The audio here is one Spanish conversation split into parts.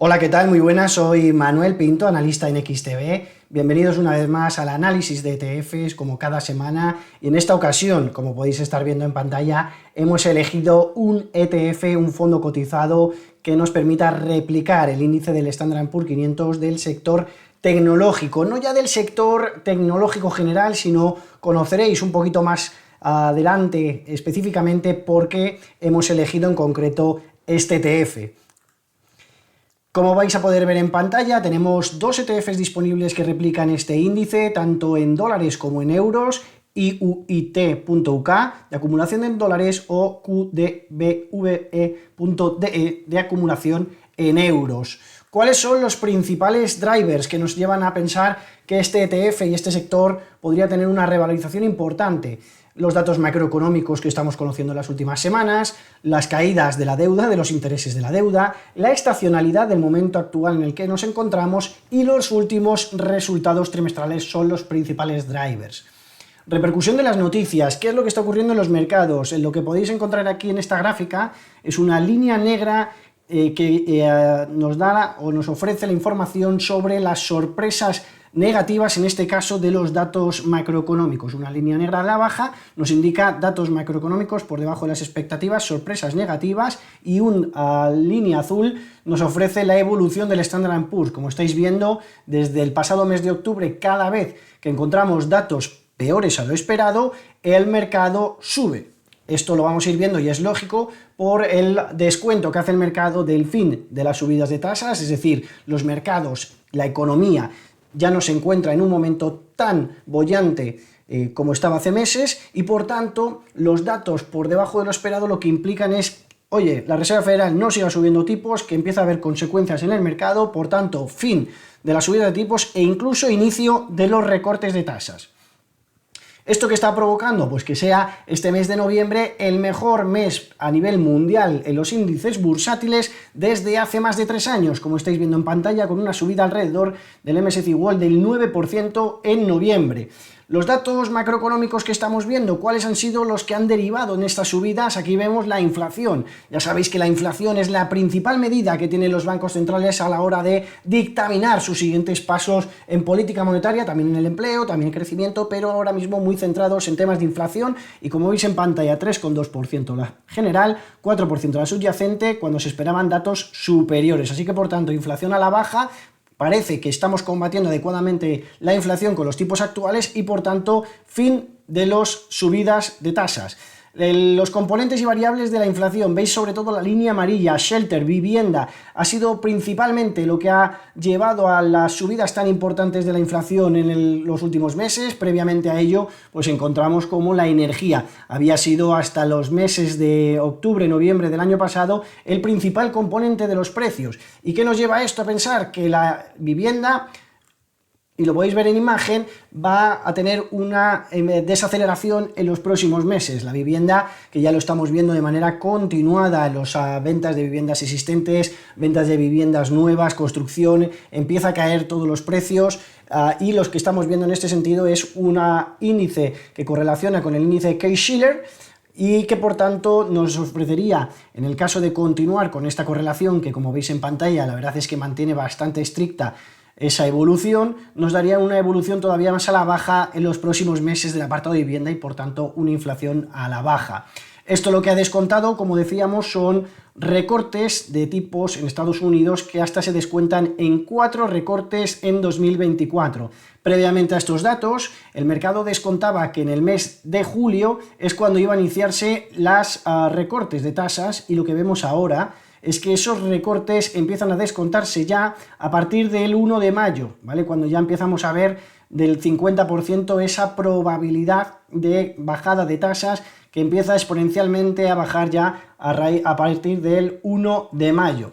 Hola, ¿qué tal? Muy buenas, soy Manuel Pinto, analista en XTB. Bienvenidos una vez más al análisis de ETFs, como cada semana, y en esta ocasión, como podéis estar viendo en pantalla, hemos elegido un ETF, un fondo cotizado que nos permita replicar el índice del Standard & Poor's 500 del sector tecnológico, no ya del sector tecnológico general, sino conoceréis un poquito más adelante específicamente por qué hemos elegido en concreto este ETF. Como vais a poder ver en pantalla, tenemos dos ETFs disponibles que replican este índice, tanto en dólares como en euros, IUIT.UK de acumulación en dólares o QDBVE.DE de acumulación en euros. ¿Cuáles son los principales drivers que nos llevan a pensar que este ETF y este sector podría tener una revalorización importante? Los datos macroeconómicos que estamos conociendo en las últimas semanas, las caídas de la deuda, de los intereses de la deuda, la estacionalidad del momento actual en el que nos encontramos y los últimos resultados trimestrales son los principales drivers. Repercusión de las noticias, ¿qué es lo que está ocurriendo en los mercados? Lo que podéis encontrar aquí en esta gráfica es una línea negra que nos da o nos ofrece la información sobre las sorpresas negativas, en este caso de los datos macroeconómicos. Una línea negra a la baja nos indica datos macroeconómicos por debajo de las expectativas, sorpresas negativas, y una línea azul nos ofrece la evolución del Standard & Poor's. Como estáis viendo, desde el pasado mes de octubre, cada vez que encontramos datos peores a lo esperado, el mercado sube. Esto lo vamos a ir viendo y es lógico por el descuento que hace el mercado del fin de las subidas de tasas, es decir, los mercados, la economía ya no se encuentra en un momento tan boyante como estaba hace meses y por tanto los datos por debajo de lo esperado lo que implican es, oye, la Reserva Federal no siga subiendo tipos, que empieza a haber consecuencias en el mercado, por tanto, fin de la subida de tipos e incluso inicio de los recortes de tasas. ¿Esto qué está provocando? Pues que sea este mes de noviembre el mejor mes a nivel mundial en los índices bursátiles desde hace más de 3 años, como estáis viendo en pantalla, con una subida alrededor del MSCI World del 9% en noviembre. Los datos macroeconómicos que estamos viendo, ¿cuáles han sido los que han derivado en estas subidas? Aquí vemos la inflación. Ya sabéis que la inflación es la principal medida que tienen los bancos centrales a la hora de dictaminar sus siguientes pasos en política monetaria, también en el empleo, también en crecimiento, pero ahora mismo muy centrados en temas de inflación y como veis en pantalla 3,2% la general, 4% la subyacente, cuando se esperaban datos superiores. Así que por tanto, inflación a la baja. Parece que estamos combatiendo adecuadamente la inflación con los tipos actuales y, por tanto, fin de las subidas de tasas. Los componentes y variables de la inflación, veis sobre todo la línea amarilla, shelter, vivienda, ha sido principalmente lo que ha llevado a las subidas tan importantes de la inflación en los últimos meses. Previamente a ello, pues encontramos como la energía había sido hasta los meses de octubre, noviembre del año pasado el principal componente de los precios. ¿Y qué nos lleva a esto? A pensar que la vivienda, y lo podéis ver en imagen, va a tener una desaceleración en los próximos meses. La vivienda, que ya lo estamos viendo de manera continuada, las ventas de viviendas existentes, ventas de viviendas nuevas, construcción, empieza a caer todos los precios, y los que estamos viendo en este sentido es un índice que correlaciona con el índice Case-Shiller, y que por tanto nos ofrecería, en el caso de continuar con esta correlación, que como veis en pantalla la verdad es que mantiene bastante estricta esa evolución, nos daría una evolución todavía más a la baja en los próximos meses del apartado de vivienda y por tanto una inflación a la baja. Esto lo que ha descontado, como decíamos, son recortes de tipos en Estados Unidos que hasta se descuentan en 4 recortes en 2024. Previamente a estos datos, el mercado descontaba que en el mes de julio es cuando iban a iniciarse los recortes de tasas, y lo que vemos ahora es que esos recortes empiezan a descontarse ya a partir del 1 de mayo, ¿vale? Cuando ya empezamos a ver del 50% esa probabilidad de bajada de tasas que empieza exponencialmente a bajar ya a partir del 1 de mayo.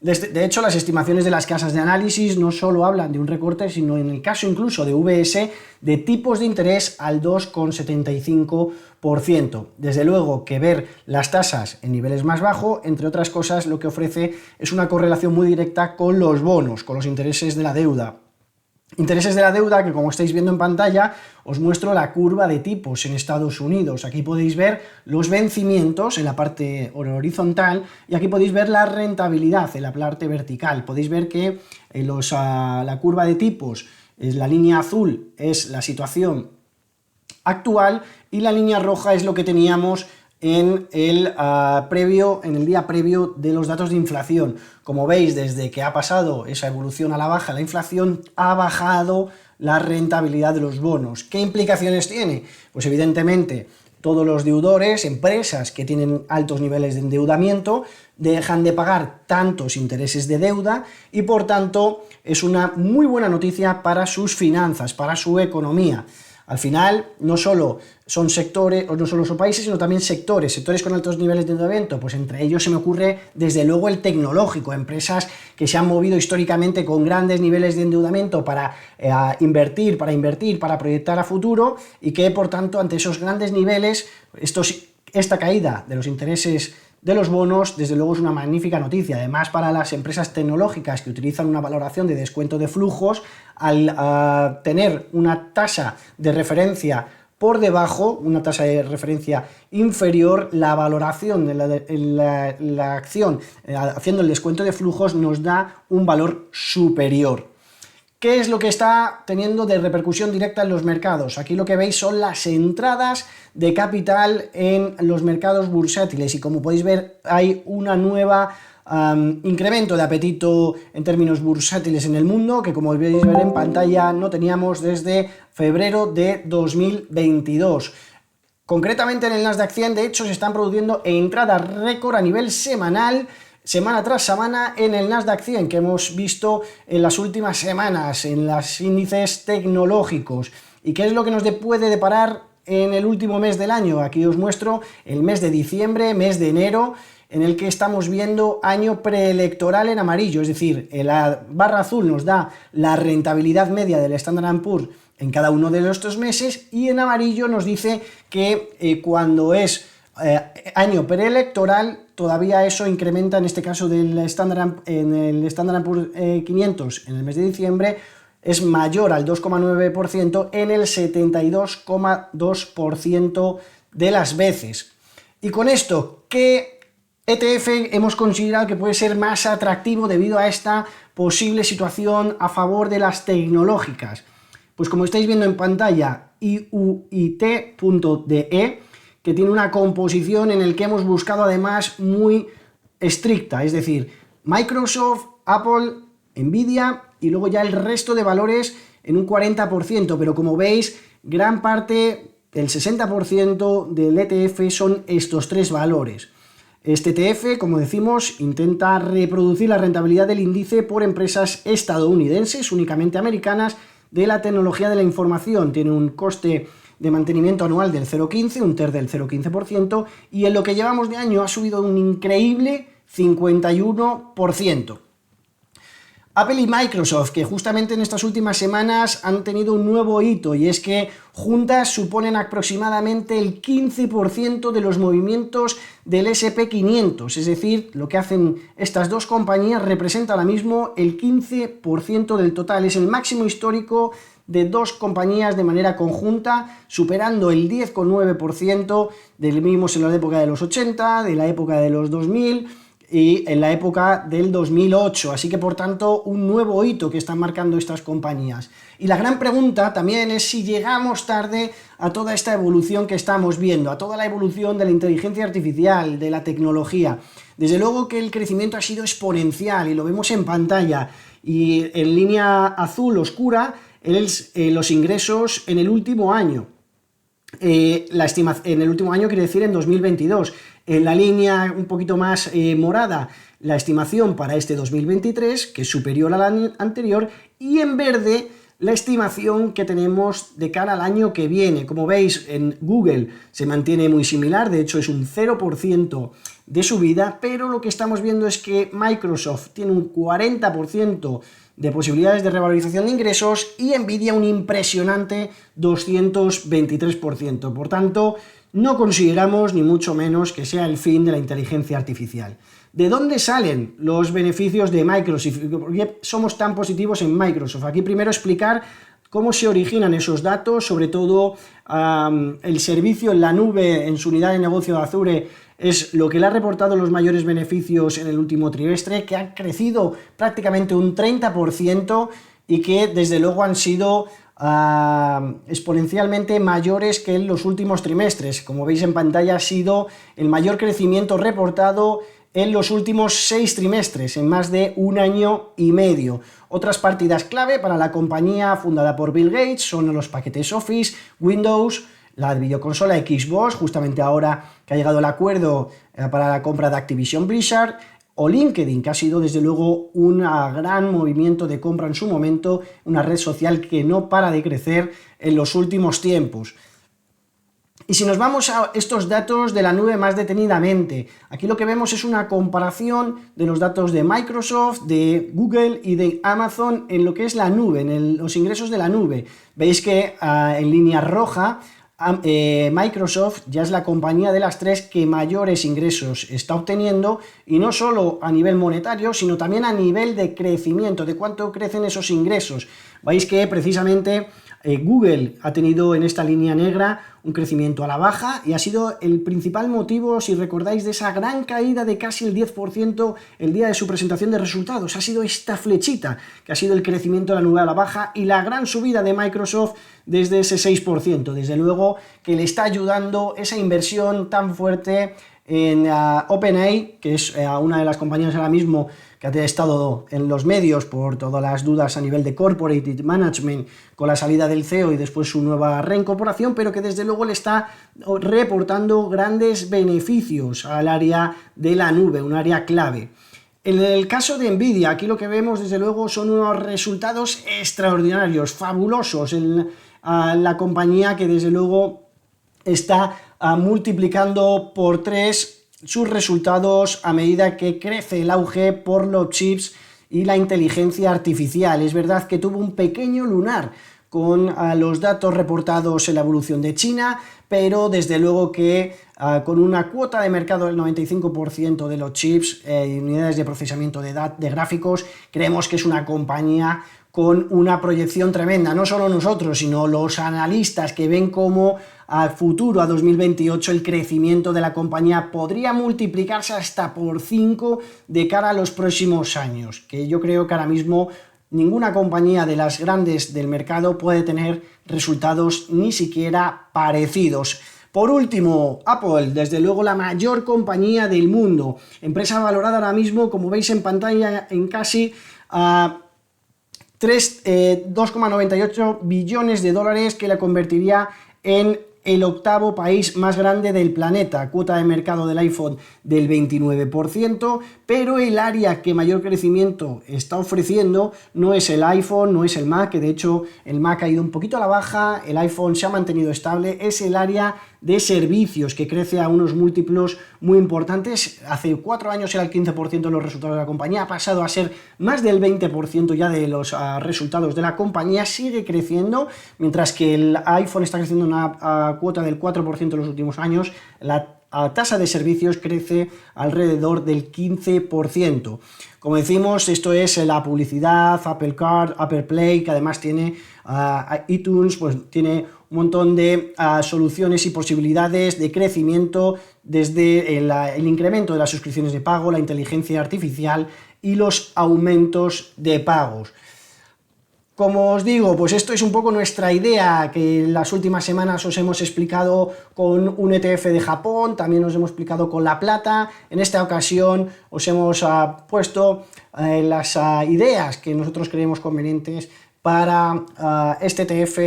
De hecho, las estimaciones de las casas de análisis no solo hablan de un recorte, sino en el caso incluso de UBS, de tipos de interés al 2,75%. Desde luego que ver las tasas en niveles más bajos, entre otras cosas, lo que ofrece es una correlación muy directa con los bonos, con los intereses de la deuda. Intereses de la deuda, que como estáis viendo en pantalla, os muestro la curva de tipos en Estados Unidos. Aquí podéis ver los vencimientos en la parte horizontal y aquí podéis ver la rentabilidad en la parte vertical. Podéis ver que la curva de tipos, la línea azul es la situación actual y la línea roja es lo que teníamos en el día previo de los datos de inflación. Como veis, desde que ha pasado esa evolución a la baja, la inflación ha bajado la rentabilidad de los bonos. ¿Qué implicaciones tiene? Pues evidentemente todos los deudores, empresas que tienen altos niveles de endeudamiento, dejan de pagar tantos intereses de deuda y por tanto es una muy buena noticia para sus finanzas, para su economía. Al final, no solo son sectores, o no solo son países, sino también sectores con altos niveles de endeudamiento, pues entre ellos se me ocurre desde luego el tecnológico, empresas que se han movido históricamente con grandes niveles de endeudamiento para invertir, para proyectar a futuro y que por tanto ante esos grandes niveles, esta caída de los intereses de los bonos, desde luego es una magnífica noticia. Además, para las empresas tecnológicas que utilizan una valoración de descuento de flujos, al tener una tasa de referencia por debajo, una tasa de referencia inferior, la valoración de la acción haciendo el descuento de flujos nos da un valor superior. ¿Qué es lo que está teniendo de repercusión directa en los mercados? Aquí lo que veis son las entradas de capital en los mercados bursátiles y como podéis ver hay una nueva incremento de apetito en términos bursátiles en el mundo que como podéis ver en pantalla no teníamos desde febrero de 2022. Concretamente en el Nasdaq 100 de hecho se están produciendo entradas récord a nivel semanal, semana tras semana en el Nasdaq 100 que hemos visto en las últimas semanas en los índices tecnológicos. ¿Y qué es lo que nos puede deparar en el último mes del año? Aquí os muestro el mes de diciembre, mes de enero, en el que estamos viendo año preelectoral en amarillo, es decir, la barra azul nos da la rentabilidad media del Standard & Poor's en cada uno de estos meses y en amarillo nos dice que cuando es año preelectoral todavía eso incrementa, en este caso en el Standard & Poor's 500 en el mes de diciembre es mayor al 2,9% en el 72,2% de las veces. Y con esto, ¿qué ETF hemos considerado que puede ser más atractivo debido a esta posible situación a favor de las tecnológicas? Pues como estáis viendo en pantalla, IUIT.de, que tiene una composición en el que hemos buscado además muy estricta, es decir, Microsoft, Apple, Nvidia y luego ya el resto de valores en un 40%, pero como veis, gran parte, el 60% del ETF son estos tres valores. Este ETF, como decimos, intenta reproducir la rentabilidad del índice por empresas estadounidenses, únicamente americanas, de la tecnología de la información. Tiene un coste de mantenimiento anual del 0,15, un TER del 0,15%, y en lo que llevamos de año ha subido un increíble 51%. Apple y Microsoft, que justamente en estas últimas semanas han tenido un nuevo hito, y es que juntas suponen aproximadamente el 15% de los movimientos del S&P 500, es decir, lo que hacen estas dos compañías representa ahora mismo el 15% del total, es el máximo histórico de dos compañías de manera conjunta, superando el 10,9% del mismo en la época de los 80, de la época de los 2000, y en la época del 2008, así que por tanto un nuevo hito que están marcando estas compañías. Y la gran pregunta también es si llegamos tarde a toda esta evolución que estamos viendo, a toda la evolución de la inteligencia artificial, de la tecnología. Desde luego que el crecimiento ha sido exponencial y lo vemos en pantalla y en línea azul oscura los ingresos en el último año. En el último año quiere decir en 2022. En la línea un poquito más morada, la estimación para este 2023, que es superior al año anterior, y en verde la estimación que tenemos de cara al año que viene. Como veis, en Google se mantiene muy similar, de hecho es un 0% de subida, pero lo que estamos viendo es que Microsoft tiene un 40% de posibilidades de revalorización de ingresos y Nvidia un impresionante 223%. Por tanto, no consideramos ni mucho menos que sea el fin de la inteligencia artificial. ¿De dónde salen los beneficios de Microsoft? ¿Por qué somos tan positivos en Microsoft? Aquí primero explicar cómo se originan esos datos, sobre todo el servicio en la nube en su unidad de negocio de Azure es lo que le ha reportado los mayores beneficios en el último trimestre, que han crecido prácticamente un 30% y que desde luego han sido exponencialmente mayores que en los últimos trimestres. Como veis en pantalla, ha sido el mayor crecimiento reportado en los últimos 6 trimestres, en más de un año y medio. Otras partidas clave para la compañía fundada por Bill Gates son los paquetes Office, Windows, la videoconsola Xbox, justamente ahora que ha llegado el acuerdo para la compra de Activision Blizzard, o LinkedIn, que ha sido desde luego un gran movimiento de compra en su momento, una red social que no para de crecer en los últimos tiempos. Y si nos vamos a estos datos de la nube más detenidamente, aquí lo que vemos es una comparación de los datos de Microsoft, de Google y de Amazon en lo que es la nube, en los ingresos de la nube. Veis que en línea roja Microsoft ya es la compañía de las tres que mayores ingresos está obteniendo, y no solo a nivel monetario, sino también a nivel de crecimiento, de cuánto crecen esos ingresos. Veis que precisamente Google ha tenido en esta línea negra un crecimiento a la baja y ha sido el principal motivo, si recordáis, de esa gran caída de casi el 10% el día de su presentación de resultados. Ha sido esta flechita que ha sido el crecimiento de la nube a la baja y la gran subida de Microsoft desde ese 6%. Desde luego que le está ayudando esa inversión tan fuerte en OpenAI, que es una de las compañías ahora mismo que ha estado en los medios por todas las dudas a nivel de corporate management con la salida del CEO y después su nueva reincorporación, pero que desde luego le está reportando grandes beneficios al área de la nube, un área clave. En el caso de Nvidia, aquí lo que vemos desde luego son unos resultados extraordinarios, fabulosos en la compañía, que desde luego está multiplicando por 3 sus resultados a medida que crece el auge por los chips y la inteligencia artificial. Es verdad que tuvo un pequeño lunar con los datos reportados en la evolución de China, pero desde luego que con una cuota de mercado del 95% de los chips y unidades de procesamiento de gráficos, creemos que es una compañía con una proyección tremenda. No solo nosotros, sino los analistas que ven como a futuro, a 2028, el crecimiento de la compañía podría multiplicarse hasta por 5 de cara a los próximos años, que yo creo que ahora mismo ninguna compañía de las grandes del mercado puede tener resultados ni siquiera parecidos. Por último, Apple, desde luego la mayor compañía del mundo, empresa valorada ahora mismo, como veis en pantalla, en casi 2,98 billones de dólares, que la convertiría en el 8º país más grande del planeta, cuota de mercado del iPhone del 29%, pero el área que mayor crecimiento está ofreciendo no es el iPhone, no es el Mac, que de hecho el Mac ha ido un poquito a la baja, el iPhone se ha mantenido estable, es el área de servicios, que crece a unos múltiplos muy importantes. Hace 4 años era el 15% de los resultados de la compañía, ha pasado a ser más del 20% ya de los resultados de la compañía, sigue creciendo, mientras que el iPhone está creciendo una cuota del 4% en los últimos años, la tasa de servicios crece alrededor del 15%. Como decimos, esto es la publicidad, Apple Card, Apple Play, que además tiene iTunes, pues tiene un montón de soluciones y posibilidades de crecimiento, desde el incremento de las suscripciones de pago, la inteligencia artificial y los aumentos de pagos. Como os digo, pues esto es un poco nuestra idea, que en las últimas semanas os hemos explicado con un ETF de Japón, también os hemos explicado con la plata. En esta ocasión os hemos puesto las ideas que nosotros creemos convenientes para este ETF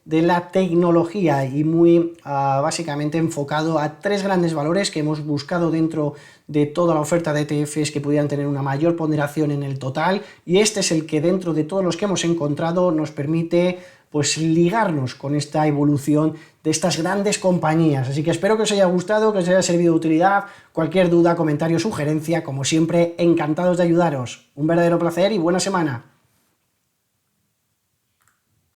de la tecnología, y muy básicamente enfocado a 3 grandes valores que hemos buscado dentro de toda la oferta de ETFs que pudieran tener una mayor ponderación en el total, y este es el que dentro de todos los que hemos encontrado nos permite pues ligarnos con esta evolución de estas grandes compañías. Así que espero que os haya gustado, que os haya servido de utilidad. Cualquier duda, comentario, sugerencia, como siempre, encantados de ayudaros. Un verdadero placer y buena semana.